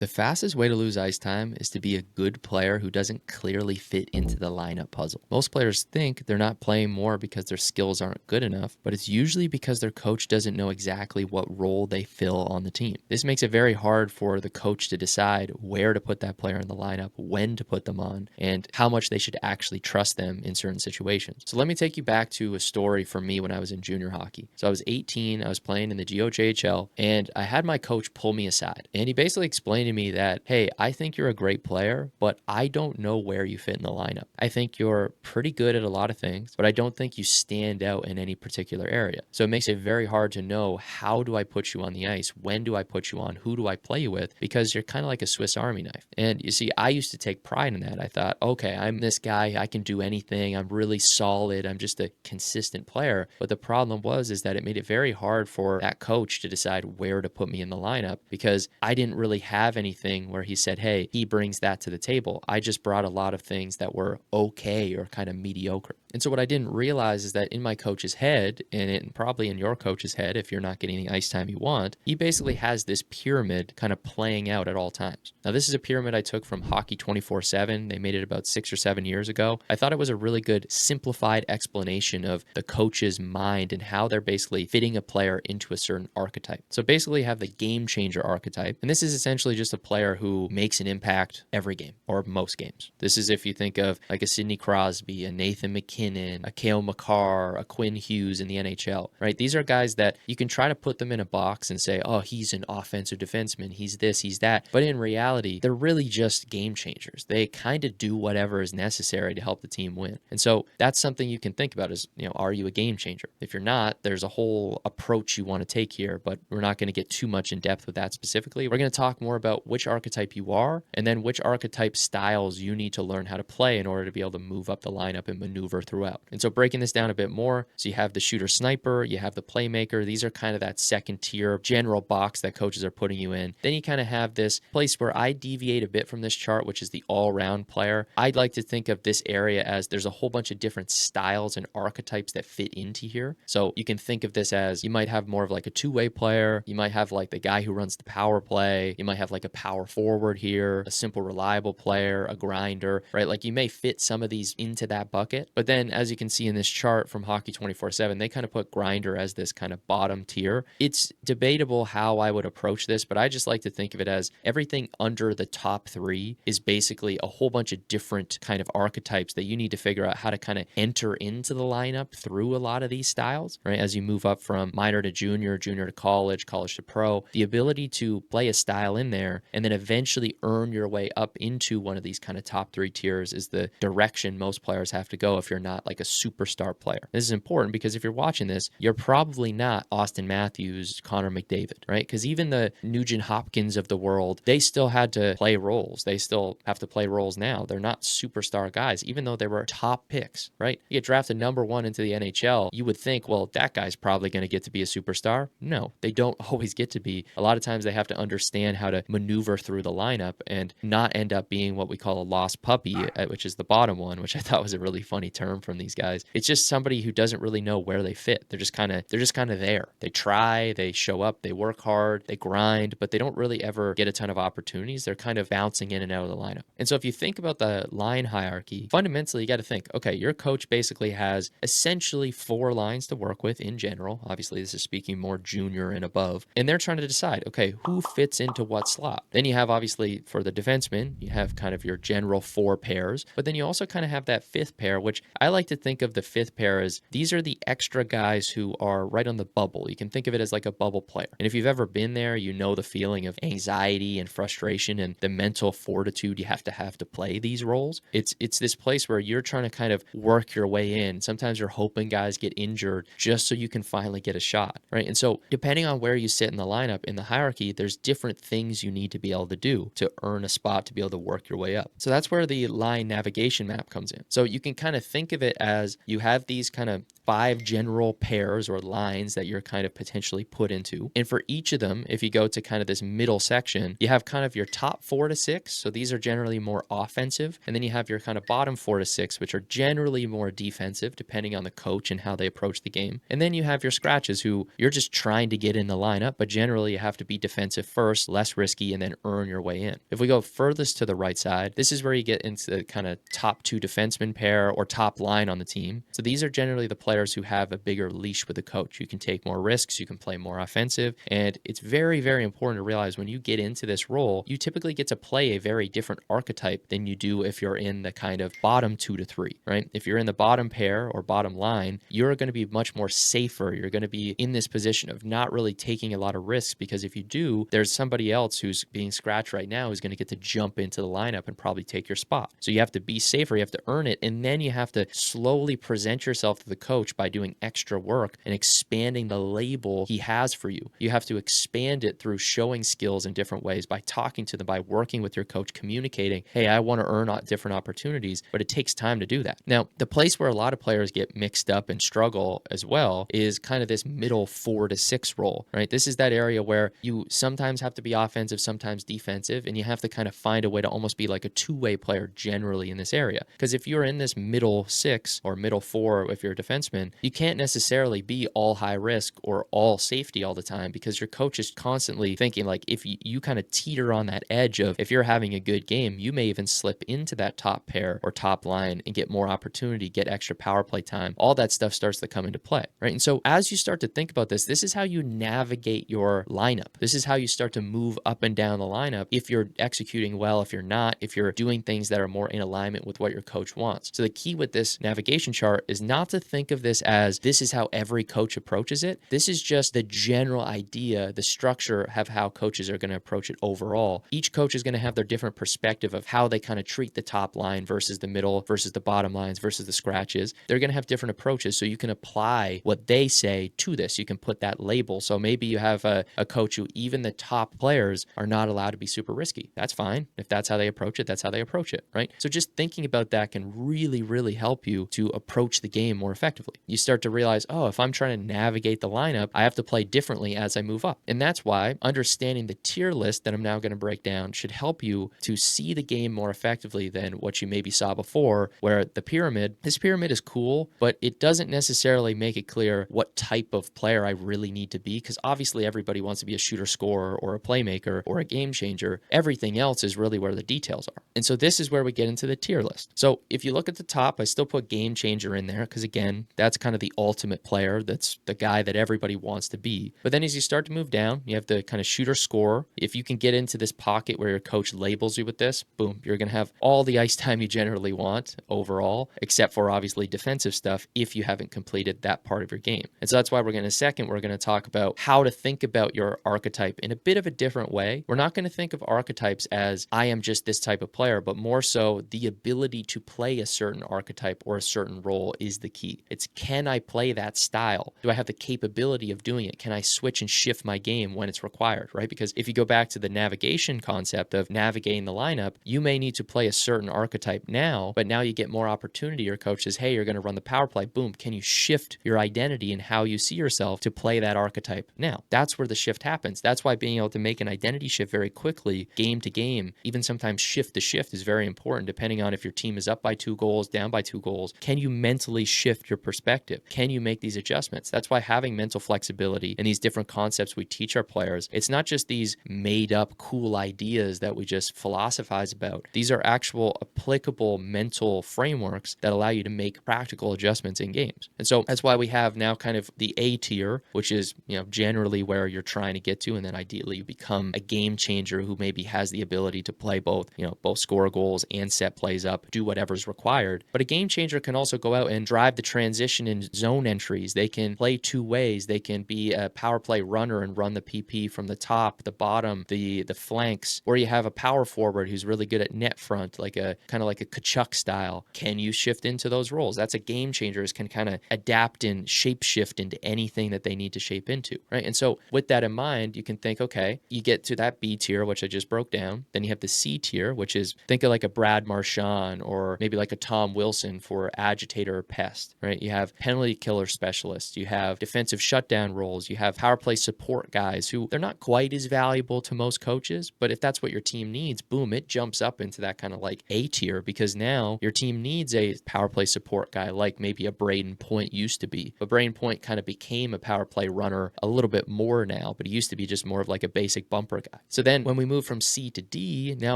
The fastest way to lose ice time is to be a good player who doesn't clearly fit into the lineup puzzle. Most players think they're not playing more because their skills aren't good enough, but it's usually because their coach doesn't know exactly what role they fill on the team. This makes it very hard for the coach to decide where to put that player in the lineup, when to put them on, and how much they should actually trust them in certain situations. So let me take you back to a story for me when I was in junior hockey. So I was 18, I was playing in the GTHL, and I had my coach pull me aside, and he basically explained to me that, hey, I think you're a great player, but I don't know where you fit in the lineup. I think you're pretty good at a lot of things, but I don't think you stand out in any particular area. So it makes it very hard to know, how do I put you on the ice? When do I put you on? Who do I play you with? Because you're kind of like a Swiss Army knife. And you see, I used to take pride in that. I thought, okay, I'm this guy, I can do anything. I'm really solid. I'm just a consistent player. But the problem is that it made it very hard for that coach to decide where to put me in the lineup, because I didn't really have anything where he said, hey, he brings that to the table. I just brought a lot of things that were okay or kind of mediocre. And so what I didn't realize is that in my coach's head, and probably in your coach's head, if you're not getting the ice time you want, he basically has this pyramid kind of playing out at all times. Now, this is a pyramid I took from Hockey 24/7. They made it about 6 or 7 years ago. I thought it was a really good simplified explanation of the coach's mind and how they're basically fitting a player into a certain archetype. So basically you have the game changer archetype. And this is essentially just a player who makes an impact every game or most games. This is if you think of like a Sidney Crosby, a Nathan McKinnon, a Cale Makar, a Quinn Hughes in the NHL, right? These are guys that you can try to put them in a box and say, oh, he's an offensive defenseman, he's this, he's that. But in reality, they're really just game changers. They kind of do whatever is necessary to help the team win. And so that's something you can think about is, are you a game changer? If you're not, there's a whole approach you want to take here, but we're not going to get too much in depth with that specifically. We're going to talk more about which archetype you are, and then which archetype styles you need to learn how to play in order to be able to move up the lineup and maneuver throughout. And so breaking this down a bit more, so you have the shooter sniper, you have the playmaker. These are kind of that second tier general box that coaches are putting you in. Then you kind of have this place where I deviate a bit from this chart, which is the all-round player. I'd like to think of this area as there's a whole bunch of different styles and archetypes that fit into here. So you can think of this as, you might have more of like a two-way player. You might have like the guy who runs the power play. You might have like a power forward here, a simple reliable player, a grinder, right? Like you may fit some of these into that bucket. But then as you can see in this chart from Hockey 24/7, they kind of put grinder as this kind of bottom tier. It's debatable how I would approach this, but I just like to think of it as everything under the top three is basically a whole bunch of different kind of archetypes that you need to figure out how to kind of enter into the lineup through a lot of these styles, right? As you move up from minor to junior, junior to college, college to pro, the ability to play a style in there and then eventually earn your way up into one of these kind of top three tiers is the direction most players have to go if you're not like a superstar player. This is important because if you're watching this, you're probably not Austin Matthews, Connor McDavid, right? Because even the Nugent Hopkins of the world, they still had to play roles. They still have to play roles now. They're not superstar guys, even though they were top picks, right? You get drafted number one into the NHL, you would think, well, that guy's probably going to get to be a superstar. No, they don't always get to be. A lot of times they have to understand how to maneuver through the lineup and not end up being what we call a lost puppy, which is the bottom one, which I thought was a really funny term from these guys. It's just somebody who doesn't really know where they fit. They're just kind of there. They try, they show up, they work hard, they grind, but they don't really ever get a ton of opportunities. They're kind of bouncing in and out of the lineup. And so if you think about the line hierarchy, fundamentally, you got to think, okay, your coach basically has essentially 4 lines to work with in general. Obviously, this is speaking more junior and above. And they're trying to decide, okay, who fits into what slot? Then you have, obviously, for the defenseman, you have kind of your general 4 pairs, but then you also kind of have that 5th pair, which I like to think of the 5th pair as these are the extra guys who are right on the bubble. You can think of it as like a bubble player. And if you've ever been there, you know the feeling of anxiety and frustration and the mental fortitude you have to play these roles. It's this place where you're trying to kind of work your way in. Sometimes you're hoping guys get injured just so you can finally get a shot, right? And so depending on where you sit in the lineup, in the hierarchy, there's different things you need to be able to do to earn a spot to be able to work your way up. So that's where the line navigation map comes in. So you can kind of think of it as you have these kind of 5 general pairs or lines that you're kind of potentially put into. And for each of them, if you go to kind of this middle section, you have kind of your top 4 to 6. So these are generally more offensive. And then you have your kind of bottom 4 to 6, which are generally more defensive, depending on the coach and how they approach the game. And then you have your scratches, who you're just trying to get in the lineup, but generally you have to be defensive first, less risky, and then earn your way in. If we go furthest to the right side, this is where you get into the kind of top 2 defenseman pair or top line on the team. So these are generally the players who have a bigger leash with the coach. You can take more risks, you can play more offensive, and it's very, very important to realize when you get into this role, you typically get to play a very different archetype than you do if you're in the kind of bottom 2 to 3, right? If you're in the bottom pair or bottom line, you're going to be much more safer. You're going to be in this position of not really taking a lot of risks, because if you do, there's somebody else who's being scratched right now who's going to get to jump into the lineup and probably take your spot. So you have to be safer, you have to earn it, and then you have to slowly present yourself to the coach by doing extra work and expanding the label he has for you. You have to expand it through showing skills in different ways, by talking to them, by working with your coach, communicating, hey, I want to earn different opportunities, but it takes time to do that. Now, the place where a lot of players get mixed up and struggle as well is kind of this middle 4 to 6 role, right? This is that area where you sometimes have to be offensive, sometimes defensive, and you have to kind of find a way to almost be like a two-way player generally in this area. Because if you're in this middle 6 or middle 4, if you're a defenseman, you can't necessarily be all high risk or all safety all the time, because your coach is constantly thinking, like, if you kind of teeter on that edge of, if you're having a good game, you may even slip into that top pair or top line and get more opportunity, get extra power play time. All that stuff starts to come into play, right? And so as you start to think about this, this is how you navigate your lineup. This is how you start to move up and down the lineup if you're executing well, if you're not, if you're doing things that are more in alignment with what your coach wants. So the key with this navigation chart is not to think of this as this is how every coach approaches it. This is just the general idea, the structure of how coaches are going to approach it overall. Each coach is going to have their different perspective of how they kind of treat the top line versus the middle versus the bottom lines versus the scratches. They're going to have different approaches, so you can apply what they say to this. You can put that label. So maybe you have a coach who even the top players are not allowed to be super risky. That's fine. If that's how they approach it, that's how they approach it, right? So just thinking about that can really, really help you to approach the game more effectively. You start to realize, oh, if I'm trying to navigate the lineup, I have to play differently as I move up. And that's why understanding the tier list that I'm now going to break down should help you to see the game more effectively than what you maybe saw before, where the pyramid, this pyramid is cool, but it doesn't necessarily make it clear what type of player I really need to be, because obviously everybody wants to be a shooter scorer or a playmaker or a game changer. Everything else is really where the details are. And so this is where we get into the tier list. So if you look at the top, I still put game changer in there because, again, that's kind of the ultimate player. That's the guy that everybody wants to be. But then as you start to move down, you have the kind of shooter scorer. If you can get into this pocket where your coach labels you with this, boom, you're going to have all the ice time you generally want overall, except for obviously defensive stuff if you haven't completed that part of your game. And so that's why we're going to second, we're going to talk about how to think about your archetype in a bit of a different way. We're not going to think of archetypes as I am just this type of player, but more so the ability to play a certain archetype or a certain role is the key. It's, can I play that style? Do I have the capability of doing it? Can I switch and shift my game when it's required, right? Because if you go back to the navigation concept of navigating the lineup, you may need to play a certain archetype now, but now you get more opportunity. Your coach says, hey, you're going to run the power play. Boom. Can you shift your identity and how you see yourself to play that archetype now? That's where the shift happens. That's why being able to make an identity shift very quickly, game to game, even sometimes shift to shift, is very important depending on if your team is up by 2 goals, down by 2 goals. Can you mentally shift your perspective? Can you make these adjustments? That's why having mental flexibility and these different concepts we teach our players, it's not just these made up cool ideas that we just philosophize about. These are actual applicable mental frameworks that allow you to make practical adjustments in games. And so that's why we have now kind of the A tier, which is, generally where you're trying to get to. And then ideally you become a game changer who maybe has the ability to play both score goals and set plays up, do whatever's required. But a game changer can also go out and drive the transition in zone entries. They can play 2 ways. They can be a power play runner and run the PP from the top, the bottom, the flanks, or you have a power forward who's really good at net front, like a kind of like a Kachuk style. Can you shift into those roles? That's a game changer, can kind of adapt and shape shift into anything that they need to shape into, right? And so with that in mind, you can think, okay, you get to that B tier, which I just broke down. Then you have the C tier, which is, think of like a Brad Marchand or maybe like a Tom Wilson for agitator or pest, right? You have penalty killer specialists. You have defensive shutdown roles. You have power play support guys who they're not quite as valuable to most coaches, but if that's what your team needs, boom, it jumps up into that kind of like A tier, because now your team needs a power play support guy like maybe a Braden Point used to be. But Braden Point kind of became a power play runner a little bit more now, but he used to be just more of like a basic bumper guy. So then when we move from C to D, now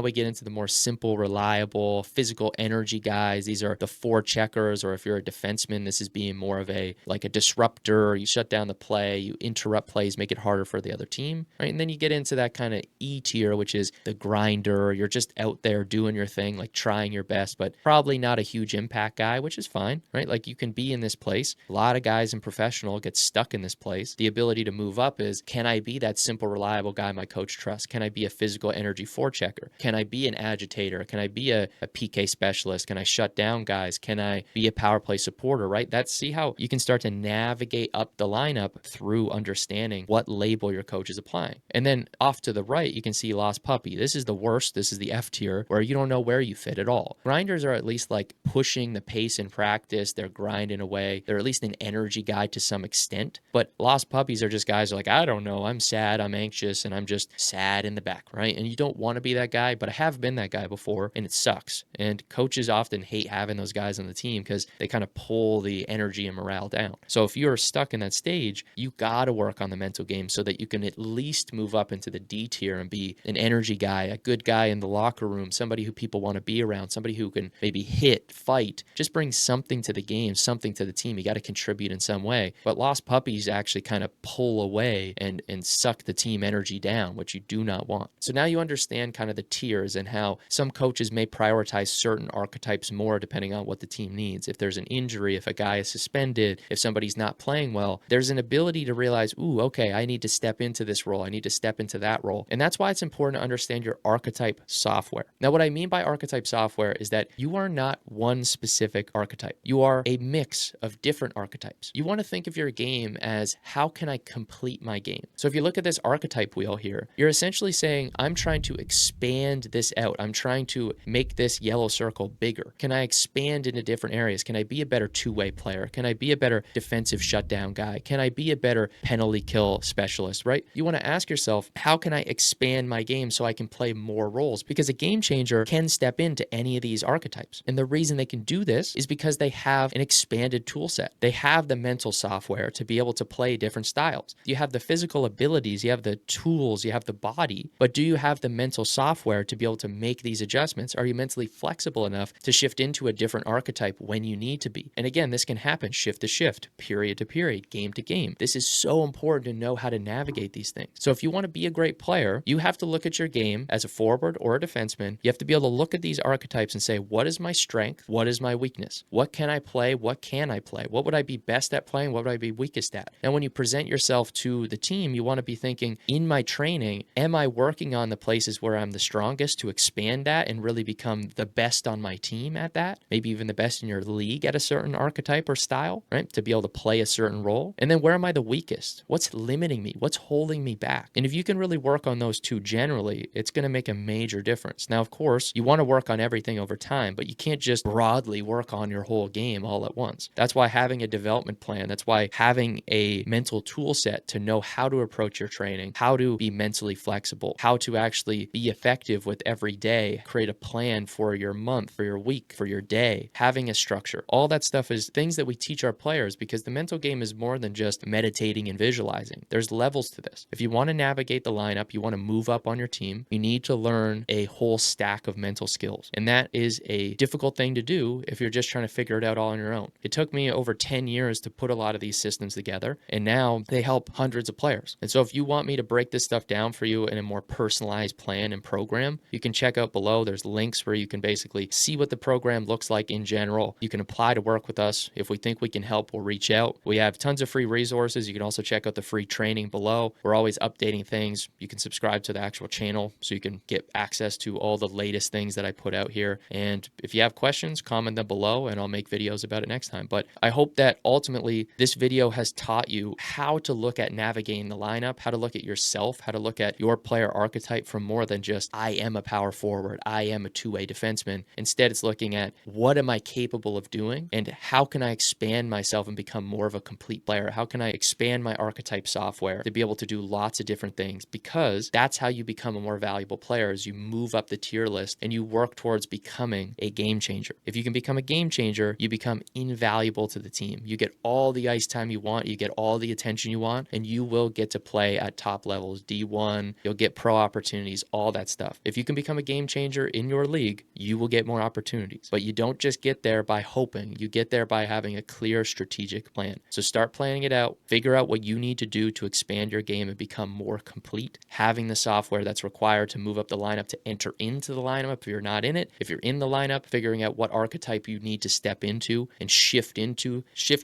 we get into the more simple, reliable, physical energy guys. These are the forecheckers, or if you're a defenseman, this is being more of a like a disruptor. You shut down the play, you interrupt plays, make it harder for the other team, right? And then you get into that kind of E tier, which is the grinder. You're just out there doing your thing, like trying your best, but probably not a huge impact guy, which is fine, right? Like you can be in this place. A lot of guys in professional get stuck in this place. The ability to move up is, can I be that simple, reliable guy my coach trusts? Can I be a physical energy forechecker? Can I be an agitator? Can I be a PK specialist? Can I shut down guys? Can I be a power play supporter, right? See how you can start to navigate up the lineup through understanding what label your coach is applying. And then off to the right, you can see Lost Puppy. This is the worst. This is the F tier, where you don't know where you fit at all. Grinders are at least like pushing the pace in practice. They're grinding away. They're at least an energy guy to some extent. But Lost Puppies are just guys who are like, I don't know, I'm sad, I'm anxious, and I'm just sad in the back, right? And you don't want to be that guy, but I have been that guy before, and it sucks. And coaches often hate having those guys on the team because they kind of pull the energy and morale down. So if you're stuck in that stage, you got to work on the mental game so that you can at least move up into the D tier and be an energy guy, a good guy in the locker room, somebody who people want to be around, somebody who can maybe hit, fight, just bring something to the game, something to the team. You got to contribute in some way. But Lost Puppies actually kind of pull away and suck the team energy down, which you do not want. So now you understand kind of the tiers and how some coaches may prioritize certain archetypes more depending on what the team needs. If there's an injury, if a guy is suspended, if somebody's not playing well, there's an ability to realize, ooh, okay, I need to step into this role. I need to step into that role. And that's why it's important to understand your archetype software. Now, what I mean by archetype software is that you are not one specific archetype. You are a mix of different archetypes. You want to think of your game as, how can I complete my game? So if you look at this archetype wheel here, you're essentially saying, I'm trying to expand this out. I'm trying to make this yellow circle bigger. Can I expand into different areas? Can I be a better two-way player? Can I be a better defensive shutdown guy? Can I be a better penalty kill specialist, right? You want to ask yourself, how can I expand my game so I can play more roles? Because a game changer can step into any of these archetypes. And the reason they can do this is because they have an expanded tool set. They have the mental software to be able to play different styles. You have the physical abilities, you have the tools, you have the body, but do you have the mental software to be able to make these adjustments? Are you mentally flexible enough to shift into a different archetype when you need to be? And again, this can happen shift to shift, period to period, game to game. This is so important to know how to navigate these things. So if you want to be a great player, you have to look at your game as a forward or a defenseman. You have to be able to look at these archetypes and say, what is my strength? What is my weakness? What can I play? What can I play? What would I be best at playing? What would I be weakest at? And when you present yourself to the team, you want to be thinking, in my training, am I working on the places where I'm the strongest to expand that and really become the best on my team at that? Maybe even the best in your league at a certain archetype or style, right? To be able to play a certain role. And then where am I the weakest? What's limiting me? What's holding me back? And if you can really work on those two generally, it's going to make a major difference. Now, of course, you want to work on everything over time, but you can't just broadly work on your whole game all at once. That's why having a development plan, that's why having a mental tool set to know how to approach your training, how to be mentally flexible, how to actually be effective with every day, create a plan for your month, for your week, for your day, having a structure. All that stuff is things that we teach our players, because the mental game is more than just meditating and visualizing. There's levels to this. If you want to navigate the lineup, you want to move up on your team, you need to learn a whole stack of mental skills. And that is a difficult thing to do if you're just trying to figure it out all on your own. It took me over 10 years to put a lot of these systems together, and now they help hundreds of players. And so if you want me to break this stuff down for you in a more personalized plan and program, you can check out below. There's links where you can basically see what the program looks like in general. You can apply to work with us. If we think we can help, we'll reach out. We have tons of free resources. You can also check out the free training below. We're always updating things. You can subscribe to the actual channel so you can get access to all the latest things that I put out here. And if you have questions, comment them below and I'll make videos about it next time. But I hope that ultimately this video has taught you how to look at navigating the lineup, how to look at yourself, how to look at your player archetype from more than just, I am a power forward, I am a two-way defenseman. Instead, it's looking at, what am I capable of doing and how can I expand myself and become more of a complete player? How can I expand my archetype software to be able to do lots of different things? Because that's how you become a more valuable player, is you move up the tier list and you work towards becoming a game changer. If you can become a game changer, you become invaluable to the team. You get all the ice time you want, you get all the attention you want, and you will get to play at top levels, D1, you'll get pro opportunities, all that stuff. If you can become a game changer in your league, you will get more opportunities. But you don't just get there by hoping, you get there by having a clear strategic plan. So start planning it out, figure out what you need to do to expand your game and become more complete, having the software that's required to move up the lineup, to enter into the lineup if you're not in it. If you're in the lineup, figuring out what archetype you need to step into and shift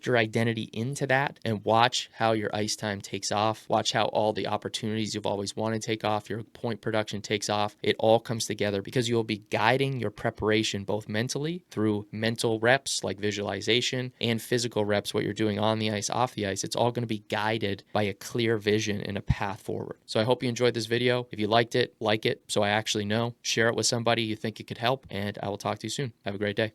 your identity into that, and watch how your ice time takes off. Watch how all the opportunities you've always wanted take off, your point production takes off. It all comes together because you will be guiding your preparation both mentally through mental reps like visualization and physical reps, what you're doing on the ice, off the ice. It's all going to be guided by a clear vision and a path forward. So I hope you enjoyed this video. If you liked it, like it so I actually know. Share it with somebody you think it could help, and I will talk to you soon. Have a great day.